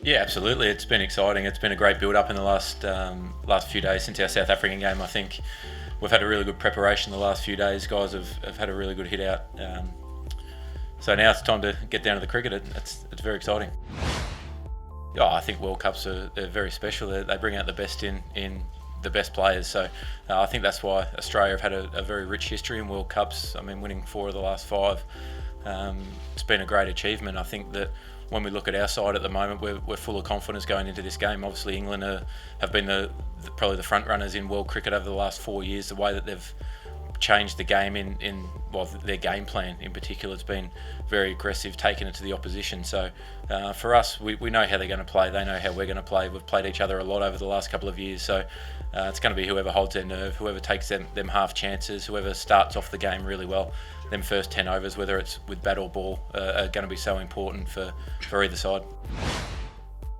Yeah, absolutely. It's been exciting. It's been a great build-up in the last few days since our South African game. I think we've had a really good preparation the last few days. Guys have had a really good hit out. So now it's time to get down to the cricket. It's very exciting. Yeah, I think World Cups they're very special. They bring out the best in the best players. So I think that's why Australia have had a very rich history in World Cups. I mean, winning 4 of the last 5. It's been a great achievement. I think that when we look at our side at the moment, we're full of confidence going into this game. Obviously, England have been probably the front runners in world cricket over the last 4 years. The way that they've changed the game in their game plan in particular has been very aggressive, taking it to the opposition. So for us, we know how they're going to play. They know how we're going to play. We've played each other a lot over the last couple of years. So it's going to be whoever holds their nerve, whoever takes them half chances, whoever starts off the game really well. Them first 10 overs, whether it's with bat or ball, are going to be so important for either side.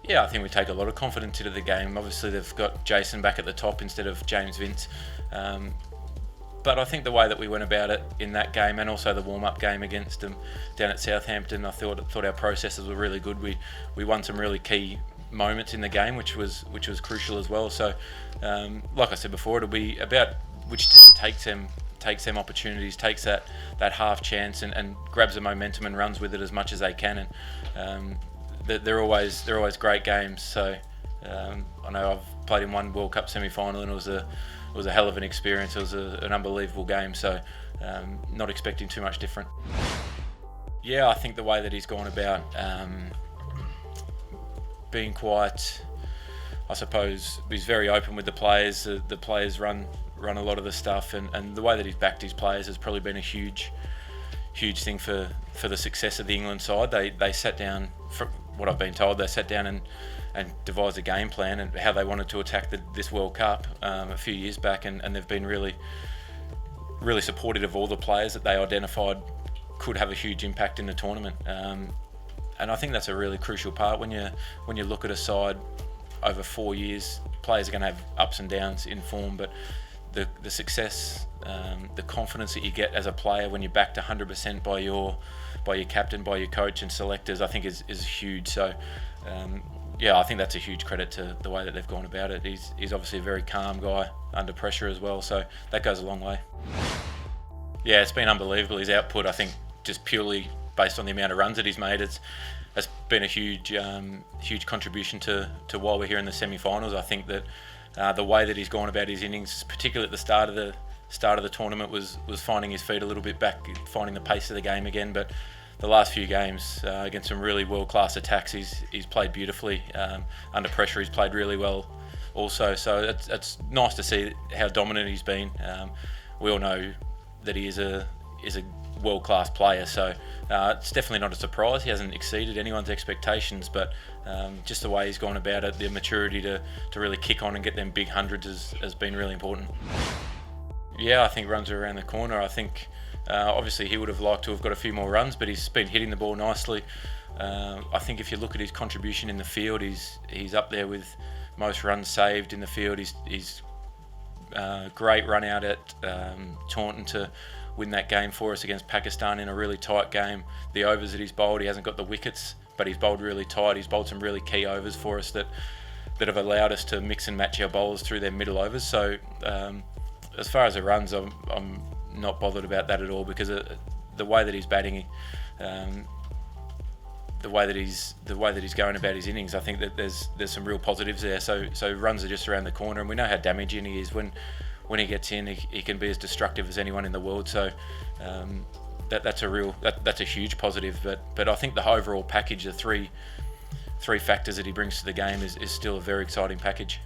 Yeah, I think we take a lot of confidence into the game. Obviously, they've got Jason back at the top instead of James Vince. But I think the way that we went about it in that game, and also the warm-up game against them down at Southampton, I thought our processes were really good. We won some really key moments in the game, which was crucial as well. So, like I said before, it'll be about which team takes them opportunities, takes that half chance and grabs the momentum and runs with it as much as they can. And they're always great games. So I know I've played in one World Cup semi-final and it was a hell of an experience. It was an unbelievable game. So not expecting too much different. Yeah, I think the way that he's gone about being quite, I suppose, he's very open with the players. The players run a lot of the stuff, and the way that he's backed his players has probably been a huge thing for the success of the England side. They sat down, from what I've been told, they sat down and devised a game plan and how they wanted to attack this World Cup a few years back, and they've been really supportive of all the players that they identified could have a huge impact in the tournament. And I think that's a really crucial part when you look at a side over 4 years. Players are going to have ups and downs in form, but the success, the confidence that you get as a player when you're backed 100% by your captain, by your coach and selectors, I think is huge. So yeah, I think that's a huge credit to the way that they've gone about it. He's obviously a very calm guy under pressure as well, so that goes a long way. Yeah, it's been unbelievable. His output, I think, just purely based on the amount of runs that he's made, it's been a huge contribution to why we're here in the semi-finals. I think that the way that he's gone about his innings, particularly at the start of the tournament, was finding his feet a little bit back, finding the pace of the game again. But the last few games against some really world-class attacks, he's played beautifully. Under pressure, he's played really well also. So it's nice to see how dominant he's been. We all know that he is a world-class player, so it's definitely not a surprise. He hasn't exceeded anyone's expectations, but just the way he's gone about it, the maturity to really kick on and get them big hundreds has been really important. Yeah, I think runs are around the corner. I think obviously he would have liked to have got a few more runs, but he's been hitting the ball nicely. I think if you look at his contribution in the field, he's up there with most runs saved in the field. He's great run out at Taunton to win that game for us against Pakistan in a really tight game. The overs that he's bowled, he hasn't got the wickets, but he's bowled really tight. He's bowled some really key overs for us that have allowed us to mix and match our bowlers through their middle overs. So as far as the runs, I'm not bothered about that at all, because the way that he's batting, the way that he's going about his innings, I think that there's some real positives there. So runs are just around the corner, and we know how damaging he is when he gets in. He can be as destructive as anyone in the world. So that's a huge positive. But I think the overall package, the three factors that he brings to the game, is still a very exciting package.